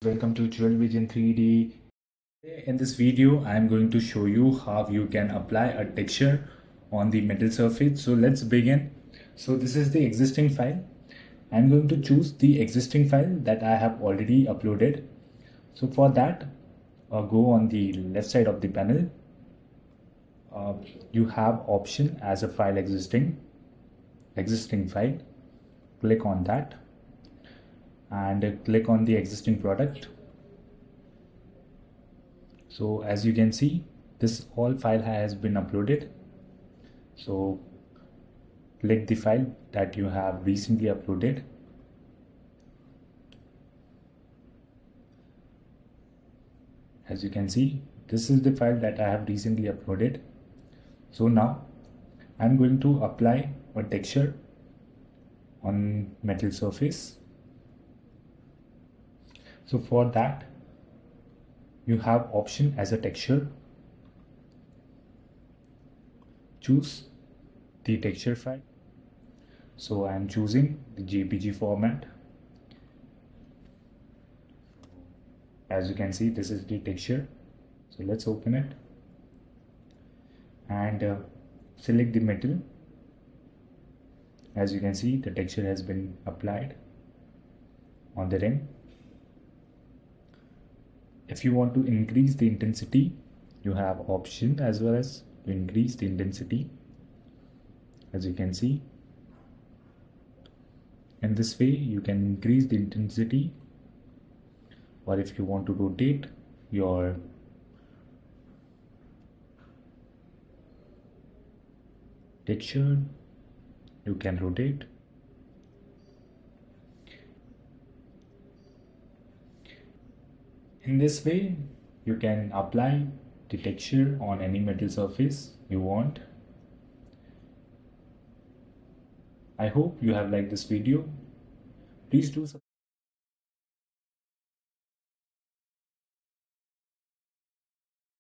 Welcome to Jewel Vision 3D. In this video, I am going to show you how you can apply a texture on the metal surface. So let's begin. So this is the existing file. I'm going to choose the existing file that I have already uploaded. So for that, go on the left side of the panel. You have option as a file existing file. Click on that and click on the existing product. So as you can see, this whole file has been uploaded. So click the file that you have recently uploaded. As you can see, this is the file that I have recently uploaded. So now I'm going to apply a texture on metal surface. So for that, you have option as a texture. Choose the texture file. So I am choosing the JPG format. As you can see, this is the texture. So let's open it and select the metal. As you can see, the texture has been applied on the rim. If you want to increase the intensity, you have option as well as to increase the intensity. As you can see, in this way you can increase the intensity, or if you want to rotate your texture, you can rotate. In this way, you can apply the texture on any metal surface you want. I hope you have liked this video. Please do subscribe.